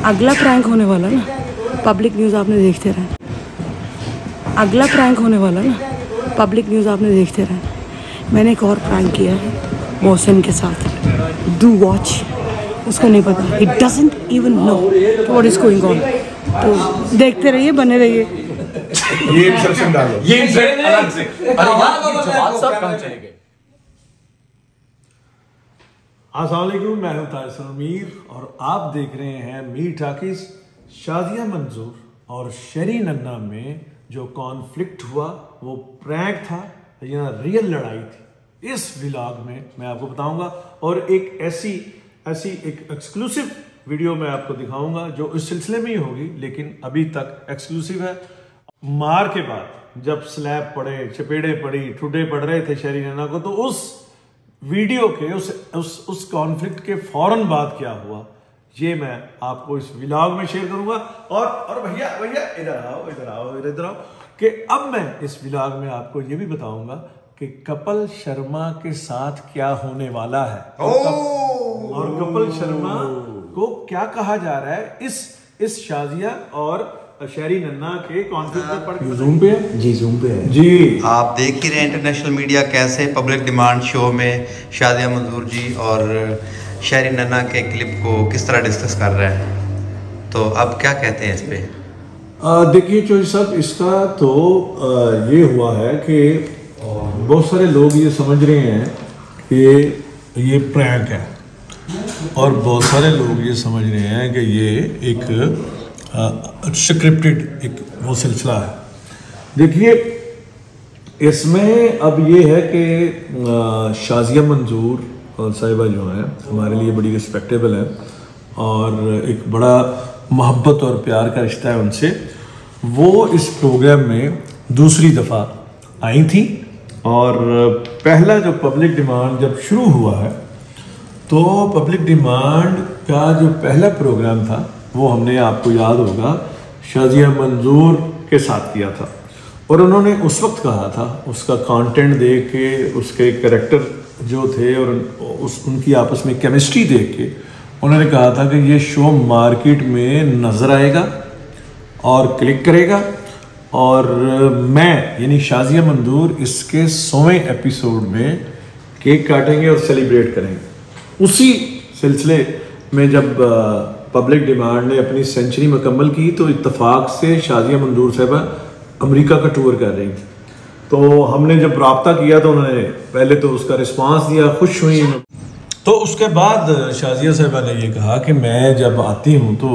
अगला प्रैंक होने वाला ना, पब्लिक न्यूज़ आपने देखते रहे। अगला प्रैंक होने वाला ना, पब्लिक न्यूज़ आपने देखते रहे। मैंने एक और प्रैंक किया है मोहसिन के साथ। Do watch. उसको नहीं पता, it doesn't even know what is going on. तो देखते रहिए, बने रहिए। ये इंस्ट्रक्शन डालो, ये इंस्ट्रक्शन अलग से। अस्सलाम वालेकुम, मैं हूं तारिक मीर और आप देख रहे हैं मीर टाकीज। शादिया मंजूर और शेरी नन्ना में जो कॉन्फ्लिक्ट हुआ वो प्रैंक था या रियल लड़ाई थी, इस व्लॉग में मैं आपको बताऊंगा। और एक ऐसी एक एक्सक्लूसिव वीडियो मैं आपको दिखाऊंगा जो इस सिलसिले में ही होगी, लेकिन अभी तक एक्सक्लूसिव है। मार के बाद जब स्लैब पड़े, चपेड़े पड़ी, ठुड्डे पड़ रहे थे शेरी नन्ना को, तो उस वीडियो के उस कॉन्फ्लिक्ट के फौरन बाद क्या हुआ ये मैं आपको इस व्लॉग में शेयर करूंगा। और भैया इधर आओ कि अब मैं इस व्लॉग में आपको ये भी बताऊंगा कि कपिल शर्मा के साथ क्या होने वाला है और कपिल शर्मा को क्या कहा जा रहा है इस शादिया और शेरी नन्ना के कॉन्फ्लिक्ट में पड़ के। जूम पे है जी, जूम पे है जी। आप देख ही रहे हैं इंटरनेशनल मीडिया कैसे पब्लिक डिमांड शो में शादिया मंजूर जी और शेरी नन्ना के क्लिप को किस तरह डिस्कस कर रहे हैं। तो अब क्या कहते हैं इस पे? देखिए चौधरी साहब, इसका तो ये हुआ है कि बहुत सारे लोग ये समझ रहे हैं कि ये प्रैंक है और बहुत सारे लोग ये समझ रहे हैं कि ये एक स्क्रिप्टेड एक वो सिलसिला है। देखिए इसमें अब ये है कि शादिया मंजूर साहिबा जो है हमारे लिए बड़ी रिस्पेक्टेबल है और एक बड़ा मोहब्बत और प्यार का रिश्ता है उनसे। वो इस प्रोग्राम में दूसरी दफ़ा आई थी और पहला जो पब्लिक डिमांड जब शुरू हुआ है तो पब्लिक डिमांड का जो पहला प्रोग्राम था वो हमने, आपको याद होगा, शादिया मंजूर के साथ किया था। और उन्होंने उस वक्त कहा था, उसका कंटेंट देख के, उसके कैरेक्टर जो थे और उनकी आपस में केमिस्ट्री देख के उन्होंने कहा था कि ये शो मार्केट में नज़र आएगा और क्लिक करेगा और मैं यानी शादिया मंजूर इसके 100वें एपिसोड में केक काटेंगे और सेलिब्रेट करेंगे। उसी सिलसिले में जब पब्लिक डिमांड ने अपनी सेंचुरी मुकम्मल की तो इत्तेफाक से शादिया मंजूर साहिबा अमेरिका का टूर कर रही थी। तो हमने जब रब्ता किया तो उन्होंने पहले तो उसका रिस्पांस दिया, खुश हुई। तो उसके बाद शादिया साहिबा ने ये कहा कि मैं जब आती हूँ तो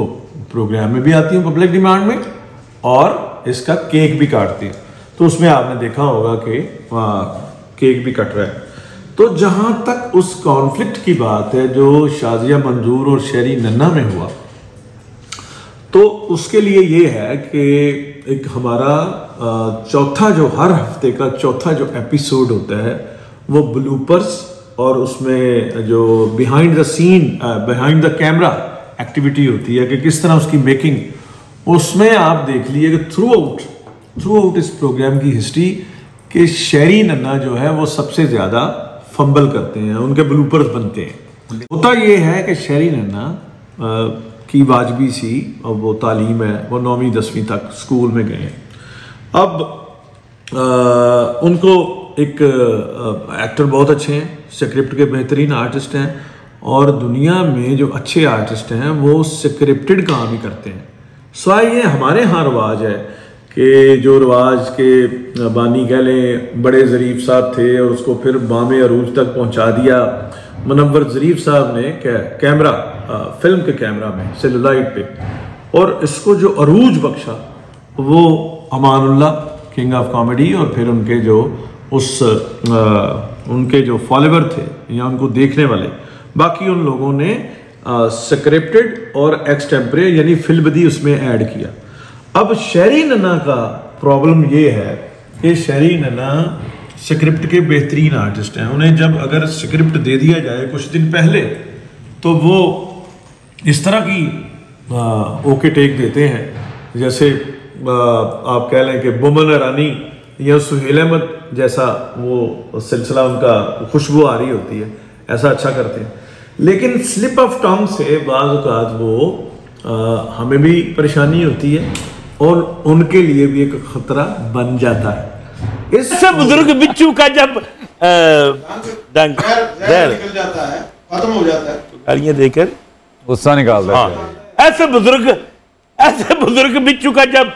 प्रोग्राम में भी आती हूँ पब्लिक डिमांड में और इसका केक भी काटती हूँ। तो उसमें आपने देखा होगा कि केक भी कट रहा है। तो जहाँ तक उस कॉन्फ्लिक्ट की बात है जो शादिया मंजूर और शेरी नन्ना में हुआ, तो उसके लिए ये है कि एक हमारा चौथा जो हर हफ्ते का चौथा जो एपिसोड होता है वो ब्लूपर्स और उसमें जो behind the scene, behind the camera activity होती है कि किस तरह उसकी मेकिंग, उसमें आप देख लीजिए कि थ्रू आउट इस प्रोग्राम की हिस्ट्री कि शेरी नन्ना जो है वो सबसे ज़्यादा फंबल करते हैं, उनके ब्लूपर्स बनते हैं। होता ये है कि शेरी नन्ना की वाजबी सी और वो तालीम है, वो 9वीं 10वीं तक स्कूल में गए हैं। अब उनको एक एक्टर बहुत अच्छे हैं, स्क्रिप्ट के बेहतरीन आर्टिस्ट हैं और दुनिया में जो अच्छे आर्टिस्ट हैं वो स्क्रिप्टेड काम ही करते हैं। स्वाय ये हमारे यहाँ रवाज है कि जो रवाज के बानी कह लें बड़े ज़रीफ साहब थे और उसको फिर बामे अरूज तक पहुँचा दिया मुनव्वर ज़रीफ साहब ने कैमरा, फिल्म के कैमरा में सेलुलाइट पे, और इसको जो अरूज बख्शा वो अमानुल्लाह किंग ऑफ कॉमेडी और फिर उनके जो फॉलोवर थे या उनको देखने वाले बाकी उन लोगों ने स्क्रिप्टेड और एक्सटेम्परे यानी फिल्मदी उसमें ऐड किया। अब शेरी नन्ना का प्रॉब्लम ये है कि शेरी नन्ना स्क्रिप्ट के बेहतरीन आर्टिस्ट हैं। उन्हें जब अगर स्क्रिप्ट दे दिया जाए कुछ दिन पहले तो वो इस तरह की ओके टेक देते हैं जैसे आप कह लें कि बोमन ईरानी या सुहेल अहमद जैसा वो सिलसिला उनका खुशबू आ रही होती है, ऐसा अच्छा करते हैं। लेकिन स्लिप ऑफ टंग से बाज़ औक़ात वो हमें भी परेशानी होती है और उनके लिए भी एक खतरा बन जाता है। इस बुजुर्ग बिच्छू का जब जहर निकल जाता है, खत्म हो जाता है, गालियां देकर गुस्सा निकाल देते हैं। ऐसे बुजुर्ग बिच्छू का जब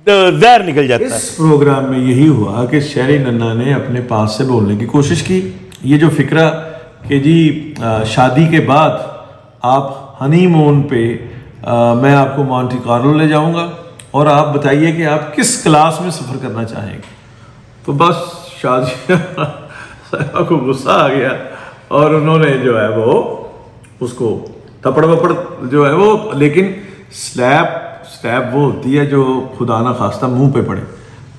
जहर निकल जाता है। इस प्रोग्राम में यही हुआ कि शहरी नन्ना ने अपने पास से बोलने की कोशिश की। ये जो फिक्रा कि जी शादी के बाद आप हनीमून पे मैं आपको मॉन्टे कार्लो ले जाऊंगा और आप बताइए कि आप किस क्लास में सफ़र करना चाहेंगे, तो बस शादी साहब को गुस्सा आ गया और उन्होंने जो है वो उसको थप्पड़ वप्पड़ जो है वो, लेकिन स्लैप वो होती है जो खुदा ना खास्ता मुंह पे पड़े,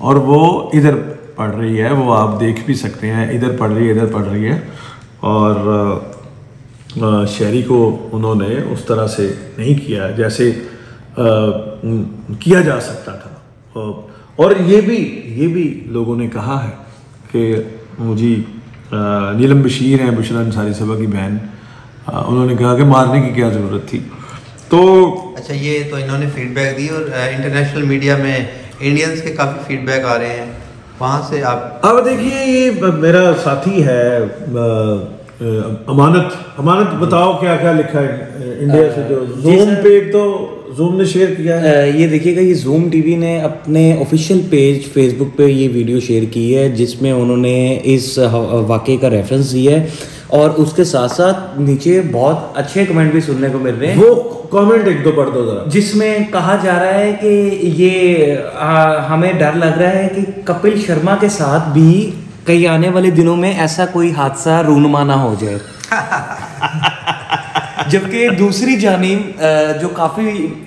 और वो इधर पड़ रही है, वो आप देख भी सकते हैं, इधर पड़ रही है, इधर पड़ रही है। और शहरी को उन्होंने उस तरह से नहीं किया जैसे किया जा सकता था। और ये भी लोगों ने कहा है कि मुझे नीलम बशीर हैं, बुशरा अंसारी साहबा की बहन, उन्होंने कहा कि मारने की क्या ज़रूरत थी। तो अच्छा, ये तो इन्होंने फीडबैक दी और इंटरनेशनल मीडिया में इंडियंस के काफ़ी फीडबैक आ रहे हैं, वहाँ से आप अब देखिए, ये मेरा साथी है अमानत बताओ क्या क्या लिखा है इंडिया से, जो जूम पे एक तो जूम ने शेयर किया है। ये देखिएगा, ये जूम टीवी ने अपने ऑफिशियल पेज फेसबुक पे ये वीडियो शेयर की है जिसमें उन्होंने इस वाक़े का रेफरेंस दिया है और उसके साथ साथ नीचे बहुत अच्छे कमेंट भी सुनने को मिल रहे हैं। वो कमेंट एक दो पढ़ दो जरा। जिसमें कहा जा रहा है कि ये हमें डर लग रहा है कि कपिल शर्मा के साथ भी कई आने वाले दिनों में ऐसा कोई हादसा रूनुमा ना हो जाए। जबकि दूसरी जानिब जो काफ़ी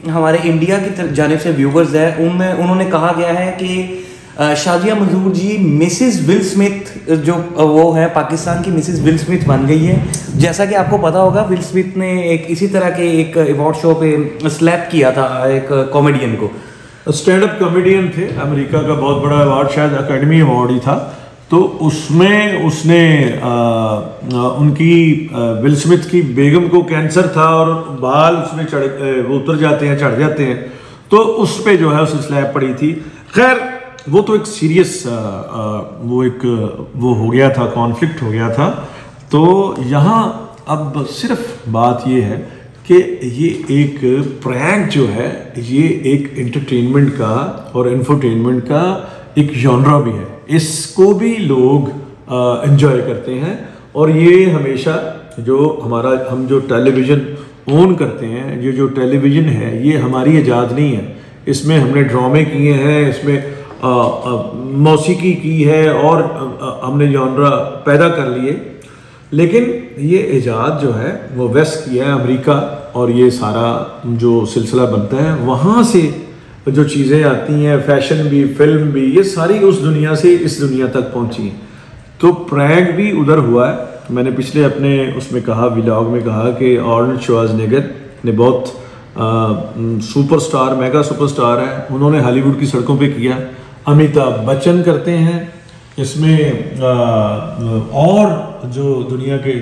हमारे इंडिया की जानिब से व्यूवर्स है उनमें उन्होंने कहा गया है कि शादिया मंजूर जी मिसेस विल स्मिथ जो वो है पाकिस्तान की मिसेस विल स्मिथ बन गई है। जैसा कि आपको पता होगा, विल स्मिथ ने एक इसी तरह के एक अवार्ड शो पे स्लैप किया था एक कॉमेडियन को। स्टैंड अप कॉमेडियन थे, अमेरिका का बहुत बड़ा अवार्ड, शायद अकेडमी अवार्ड ही था, तो उसमें उसने उनकी विल स्मिथ की बेगम को कैंसर था और बाल उसमें वो उतर जाते हैं, चढ़ जाते हैं, तो उस पे जो है उसने स्लैब पड़ी थी। खैर वो तो एक सीरियस वो हो गया था, कॉन्फ्लिक्ट हो गया था। तो यहाँ अब सिर्फ बात ये है कि ये एक प्रैंक जो है, ये एक एंटरटेनमेंट का और इंफोटेनमेंट का एक जॉनरा भी है, इसको भी लोग एंजॉय करते हैं। और ये हमेशा जो हम जो टेलीविज़न ओन करते हैं, ये जो टेलीविज़न है ये हमारी इजाद नहीं है, इसमें हमने ड्रामे किए हैं, इसमें मौसीकी की है और हमने जॉनरा पैदा कर लिए, लेकिन ये इजाद जो है वो वेस्ट की है, अमेरिका, और ये सारा जो सिलसिला बनता है वहाँ से जो चीज़ें आती हैं, फैशन भी, फिल्म भी, ये सारी उस दुनिया से इस दुनिया तक पहुँची हैं। तो प्रैंक भी उधर हुआ है। मैंने पिछले अपने उसमें कहा, व्लॉग में कहा कि आर्नल्ड श्वार्ज़नेगर ने बहुत सुपरस्टार, मेगा सुपरस्टार है, उन्होंने हॉलीवुड की सड़कों पे किया। अमिताभ बच्चन करते हैं इसमें, और जो दुनिया के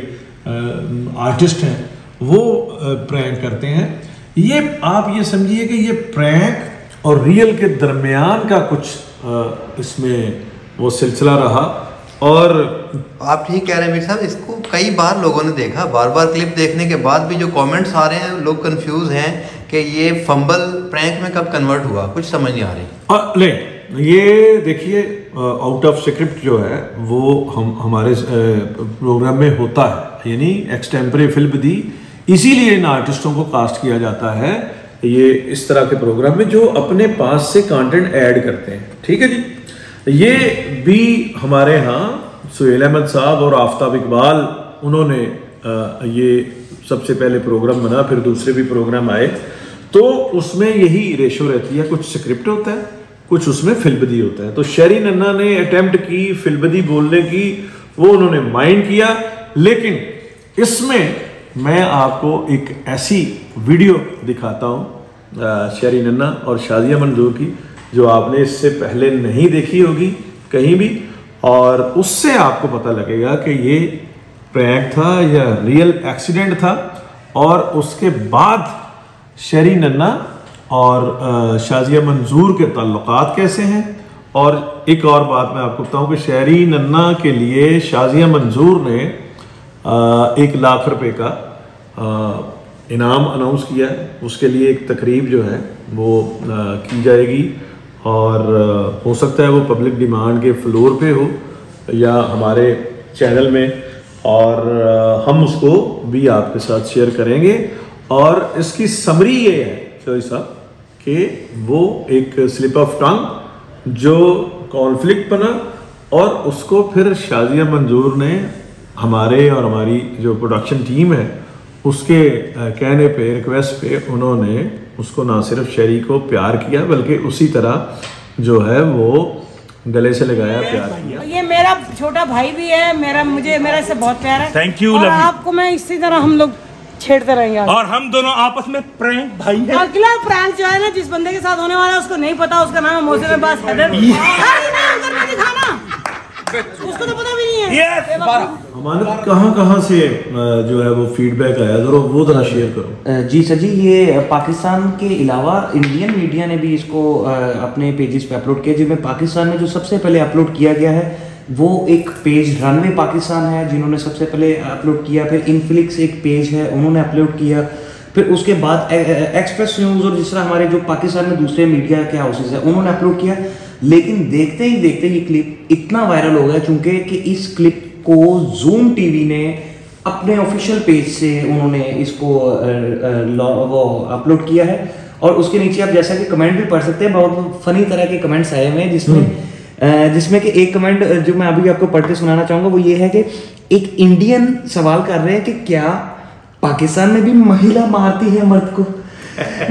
आर्टिस्ट हैं वो प्रैंक करते हैं। ये आप ये समझिए कि ये प्रैंक और रियल के दरमियान का कुछ इसमें वो सिलसिला रहा। और आप ठीक कह रहे हैं मीर साहब, इसको कई बार लोगों ने देखा, बार बार क्लिप देखने के बाद भी जो कमेंट्स आ रहे हैं, लोग कंफ्यूज हैं कि ये फंबल प्रैंक में कब कन्वर्ट हुआ, कुछ समझ नहीं आ रही। ये देखिए, आउट ऑफ स्क्रिप्ट जो है वो हमारे प्रोग्राम में होता है, यानी एक्सटेम्परे फिल्म दी, इसीलिए इन आर्टिस्टों को कास्ट किया जाता है ये इस तरह के प्रोग्राम में जो अपने पास से कंटेंट ऐड करते हैं। ठीक है जी। ये भी हमारे यहाँ सुहेल अहमद साहब और आफ्ताब इकबाल, उन्होंने ये सबसे पहले प्रोग्राम बना, फिर दूसरे भी प्रोग्राम आए, तो उसमें यही रेशो रहती है, कुछ स्क्रिप्ट होता है, कुछ उसमें फिल्मबदी होता है। तो शहरी नन्ना ने अटेम्प्ट की फिल्मबदी बोलने की, वो उन्होंने माइंड किया, लेकिन इसमें मैं आपको एक ऐसी वीडियो दिखाता हूँ शहरी नन्ना और शादिया मंजूर की, जो आपने इससे पहले नहीं देखी होगी कहीं भी, और उससे आपको पता लगेगा कि ये प्रैंक था या रियल एक्सीडेंट था। और उसके बाद शेरी नन्ना और शाजिया मंजूर के ताल्लुकात कैसे हैं। और एक और बात मैं आपको बताऊं कि शेरी नन्ना के लिए शाजिया मंजूर ने 1 लाख रुपए का इनाम अनाउंस किया है। उसके लिए एक तकरीब जो है वो की जाएगी और हो सकता है वो पब्लिक डिमांड के फ्लोर पे हो या हमारे चैनल में, और हम उसको भी आपके साथ शेयर करेंगे। और इसकी समरी ये है चौधरी साहब कि वो एक स्लिप ऑफ टंग जो कॉन्फ्लिक्ट बना और उसको फिर शाजिया मंजूर ने हमारे और हमारी जो प्रोडक्शन टीम है उसके कहने पे, रिक्वेस्ट पे उन्होंने उसको ना सिर्फ शेरी को प्यार किया बल्कि उसी तरह जो है वो गले से लगाया, प्यार किया। ये मेरा छोटा भाई भी है, मेरा इससे बहुत प्यार है। Thank you. और आपको मैं इसी तरह हम लोग छेड़ते रहेंगे और हम दोनों आपस में प्रैंक भाई हैं। अगला प्रैंक जो है ना जिस बंदे के साथ होने वाला है उसको नहीं पता, उसका नाम है मोहसिन अब्बास हैदर। दिखाना उसको तो पता भी नहीं है। हमारे कहाँ से जो है वो फीडबैक आया, जरा वो जरा शेयर करो। जी सर जी, ये पाकिस्तान के अलावा इंडियन मीडिया ने भी इसको अपने पेजेस पे अपलोड किया। जिसमें पाकिस्तान में जो सबसे पहले अपलोड किया गया है वो एक पेज रनवे पाकिस्तान है जिन्होंने सबसे पहले अपलोड किया। फिर इनफ्लिक्स एक पेज है उन्होंने अपलोड किया। फिर उसके बाद एक्सप्रेस न्यूज़ और जिस तरह हमारे जो पाकिस्तान में दूसरे मीडिया के हाउसेज है उन्होंने अपलोड किया। लेकिन देखते ही देखते ये क्लिप इतना वायरल हो गया चूंकि कि इस क्लिप को जूम टीवी ने अपने ऑफिशियल पेज से उन्होंने इसको वो अपलोड किया है। और उसके नीचे आप जैसा कि कमेंट भी पढ़ सकते हैं, बहुत फनी तरह के कमेंट्स आए हुए हैं जिसमें कि एक कमेंट जो मैं अभी आपको पढ़ के सुनाना चाहूंगा वो ये है कि एक इंडियन सवाल कर रहे हैं कि क्या पाकिस्तान में भी महिला मारती है मर्द को।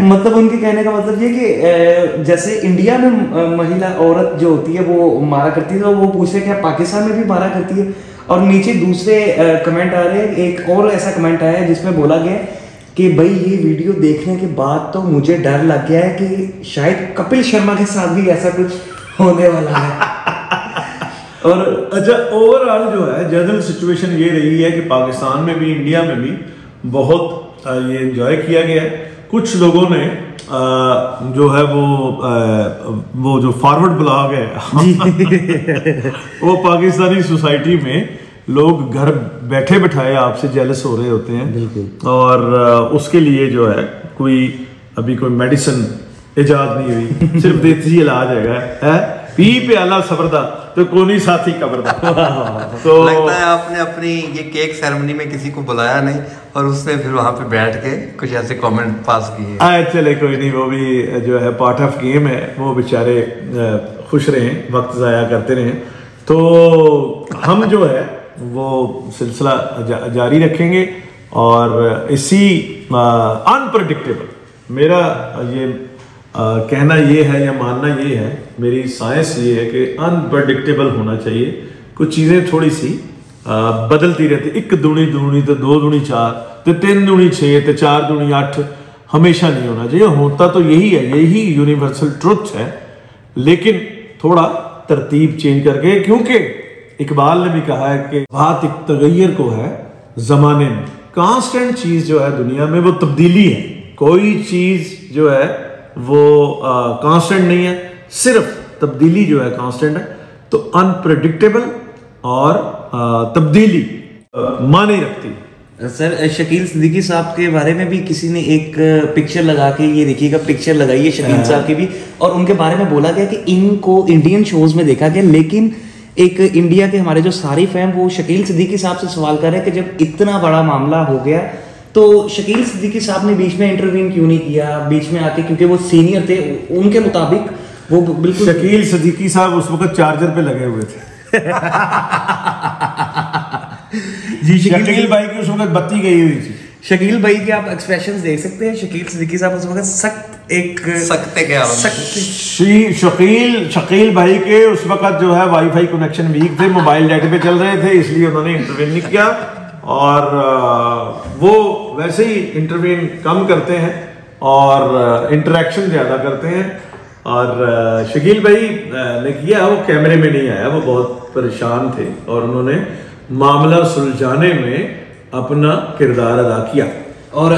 मतलब उनके कहने का मतलब ये कि जैसे इंडिया में महिला औरत जो होती है वो मारा करती है, तो वो पूछ रहे क्या पाकिस्तान में भी मारा करती है। और नीचे दूसरे कमेंट आ रहे हैं। एक और ऐसा कमेंट आया है जिसमें बोला गया कि भाई ये वीडियो देखने के बाद तो मुझे डर लग गया है कि शायद कपिल शर्मा के साथ भी ऐसा कुछ होने वाला है। और अच्छा, ओवरऑल जो है जनरल सिचुएशन ये रही है कि पाकिस्तान में भी इंडिया में भी बहुत ये एंजॉय किया गया है। कुछ लोगों ने जो है वो जो फॉरवर्ड ब्लॉग है वो पाकिस्तानी सोसाइटी में लोग घर बैठे बैठाए आपसे जेलस हो रहे होते हैं। बिल्कुल। और उसके लिए जो है अभी कोई मेडिसिन इजाद नहीं हुई, सिर्फ देसी इलाज है पी प्याला सबरदा तो कोनी साथी कबरदा। तो लगता है आपने अपनी ये केक सेरेमनी में किसी को बुलाया नहीं और उसने फिर वहां पे बैठ के कुछ ऐसे कमेंट पास किए। चले कोई नहीं, वो भी जो है पार्ट ऑफ गेम है, वो बेचारे खुश रहें, वक्त ज़ाया करते रहें। तो हम जो है वो सिलसिला जारी रखेंगे और इसी अनप्रेडिक्टेबल मेरा ये कहना ये है या मानना ये है, मेरी साइंस ये है कि अनप्रेडिक्टेबल होना चाहिए। कुछ चीज़ें थोड़ी सी बदलती रहती, 1 दूनी 2 तो 2 दूनी 4 तो 3 दूनी 6 तो 4 दूनी 8 हमेशा नहीं होना चाहिए। होता तो यही है, यही यूनिवर्सल ट्रुथ है, लेकिन थोड़ा तरतीब चेंज करके, क्योंकि इकबाल ने भी कहा है कि बात एक तगैयर को है ज़माने में। कांस्टेंट चीज़ जो है दुनिया में वो तब्दीली है, कोई चीज़ जो है वो कांस्टेंट नहीं है, सिर्फ तब्दीली जो है कांस्टेंट है। तो अनप्रेडिक्टेबल और तब्दीली माने रखती। सर शकील सिद्दीकी साहब के बारे में भी किसी ने एक पिक्चर लगा के, ये देखिएगा पिक्चर लगाई है शकील साहब की भी, और उनके बारे में बोला गया कि इनको इंडियन शोज में देखा गया। लेकिन एक इंडिया के हमारे जो सारिफ हैं वो शकील सिद्दीकी साहब से सवाल कर रहे हैं कि जब इतना बड़ा मामला हो गया तो शकील सिद्दीकी साहब ने बीच में इंटरवीन क्यों नहीं किया बीच में आके, क्योंकि वो सीनियर थे उनके मुताबिक। वो बिल्कुल शकील सिद्दीकी साहब उस वक्त चार्जर पे लगे हुए थे। जी शकील भाई की उस वक्त बत्ती गई हुई थी। शकील भाई के आप एक्सप्रेशंस देख सकते हैं। शकील सिद्दीकी साहब उस वक्त शकील भाई के उस वक्त जो है वाईफाई कनेक्शन वीक थे, मोबाइल नेट पे चल रहे थे, इसलिए उन्होंने इंटरवीन नहीं किया। और वो वैसे ही इंटरवीन कम करते हैं और इंटरेक्शन ज़्यादा करते हैं। और शकील भाई ने किया, वो कैमरे में नहीं आया, वो बहुत परेशान थे और उन्होंने मामला सुलझाने में अपना किरदार अदा किया। और